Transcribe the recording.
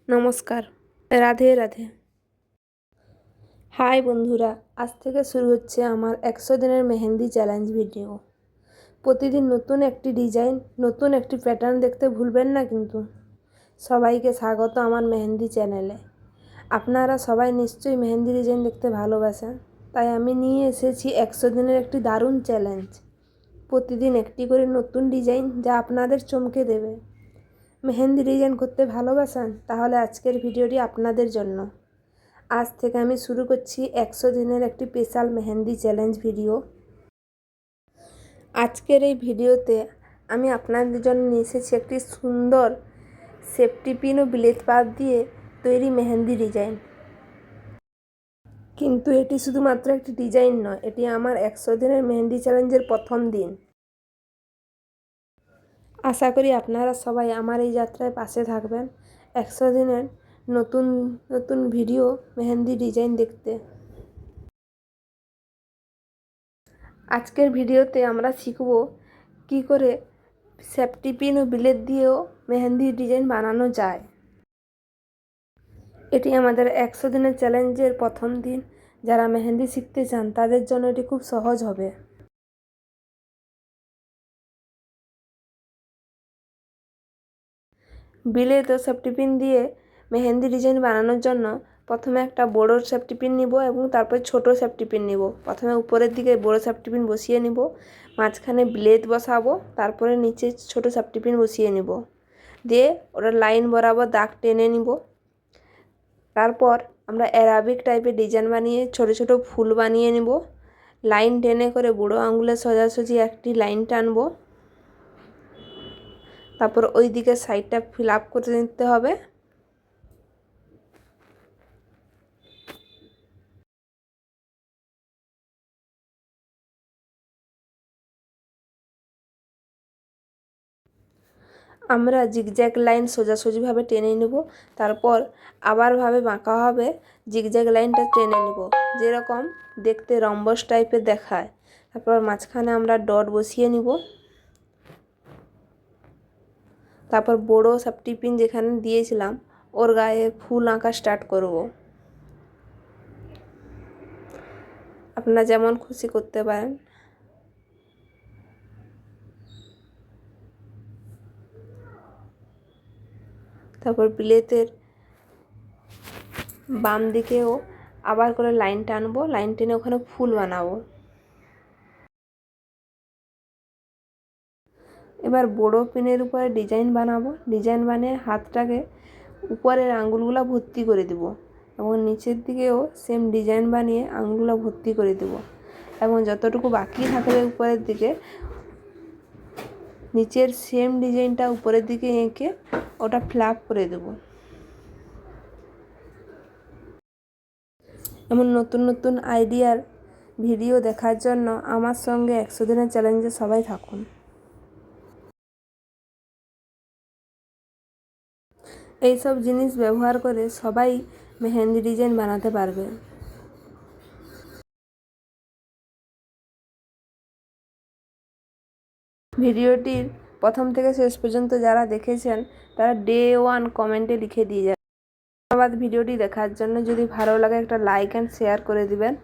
নমস্কার, রাধে রাধে। হাই বন্ধুরা, আজ থেকে শুরু হচ্ছে আমার 100 দিনের মেহেন্দি চ্যালেঞ্জ ভিডিও। প্রতিদিন নতুন একটি ডিজাইন, নতুন একটি প্যাটার্ন দেখতে ভুলবেন না কিন্তু। সবাইকে স্বাগত আমার মেহেন্দি চ্যানেলে। আপনারা সবাই নিশ্চয়ই মেহেন্দি ডিজাইন দেখতে ভালোবাসেন, তাই আমি নিয়ে এসেছি 100 দিনের একটি দারুণ চ্যালেঞ্জ। প্রতিদিন একটি করে নতুন ডিজাইন যা আপনাদের চমকে দেবে। মেহেন্দি ডিজাইন করতে ভালোবাসেন? তাহলে আজকের ভিডিওটি আপনাদের জন্য। আজ থেকে আমি শুরু করছি 100 দিনের একটি স্পেশাল মেহেন্দি চ্যালেঞ্জ ভিডিও। আজকের এই ভিডিওতে আমি আপনাদের জন্য নিয়ে এসেছি একটি সুন্দর সেফটি পিন ও বিলেত পাত দিয়ে তৈরি মেহেন্দি ডিজাইন। কিন্তু এটি শুধুমাত্র একটি ডিজাইন নয়, এটি আমার 100 দিনের মেহেন্দি চ্যালেঞ্জের প্রথম দিন। আশা করি আপনারা সবাই আমার এই যাত্রায় পাশে থাকবেন 100 দিনের নতুন নতুন ভিডিও মেহেন্দি ডিজাইন দেখতে। আজকের ভিডিওতে আমরা শিখব কি করে সেফটি পিন ও বিলেত দিয়েও মেহেন্দি ডিজাইন বানানো যায়। এটি আমাদের 100 দিনের চ্যালেঞ্জের প্রথম দিন। যারা মেহেন্দি শিখতে চান তাদের জন্য এটি খুব সহজ হবে। বিলেত ও সেফটি পিন দিয়ে মেহেন্দি ডিজাইন বানানোর জন্য প্রথমে একটা বড় সেফটি পিন নিব এবং তারপর ছোট সেফটি পিন নিব। প্রথমে উপরের দিকে বড় সেফটি পিন বসিয়ে নিব, মাঝখানে ব্লেড বসাবো, তারপরে নিচে ছোট সেফটি পিন বসিয়ে নিব, দিয়ে ওটা লাইন বরাবর দাগ টেনে নিব। তারপর আমরা অ্যারাবিক টাইপের ডিজাইন বানিয়ে ছোট ছোট ফুল বানিয়ে নিব। লাইন টেনে করে বুড়ো আঙুলে সোজাসুজি একটি লাইন টানবো। তারপর ওই দিকের সাইডটা ফিল আপ করে নিতে হবে। আমরা জিগজ্যাগ লাইন সোজাসুজিভাবে টেনে নেব, তারপর আবারভাবে বাঁকাভাবে জিগজ্যাগ লাইনটা টেনে নেব, যেরকম দেখতে রম্বস টাইপের দেখায়। তারপর মাঝখানে আমরা ডট বসিয়ে নিব। তারপর বড় সেফটি পিন যেখানে দিয়েছিলাম ওর গায়ে ফুল আঁকা স্টার্ট করব। আপনারা যেমন খুশি করতে পারেন। তারপর বিলেতের বাম দিকেও আবার করে লাইন টানবো, লাইন টেনে ওখানে ফুল বানাবো। এবার বড় পিনের উপরে ডিজাইন বানাবো। ডিজাইন বানিয়ে হাতটাকে উপরের আঙুলগুলো ভর্তি করে দেব এবং নিচের দিকেও সেম ডিজাইন বানিয়ে আঙুলগুলো ভর্তি করে দেব এবং যতটুকু বাকি থাকবে উপরের দিকে নিচের সেম ডিজাইনটা উপরের দিকে এঁকে ওটা ফ্ল্যাপ করে দেব। এমন নতুন নতুন আইডিয়ার ভিডিও দেখার জন্য আমার সঙ্গে 100 দিনের চ্যালেঞ্জে সবাই থাকুন। এইসব জিনিস ব্যবহার করে সবাই মেহেন্দি ডিজাইন বানাতে পারবে। ভিডিওটির প্রথম থেকে শেষ পর্যন্ত যারা দেখেছেন তারা ডে 1 কমেন্টে লিখে দিয়ে যাবেন। ধন্যবাদ ভিডিওটি দেখার জন্য। যদি ভালো লাগে একটা লাইক অ্যান্ড শেয়ার করে দিবেন।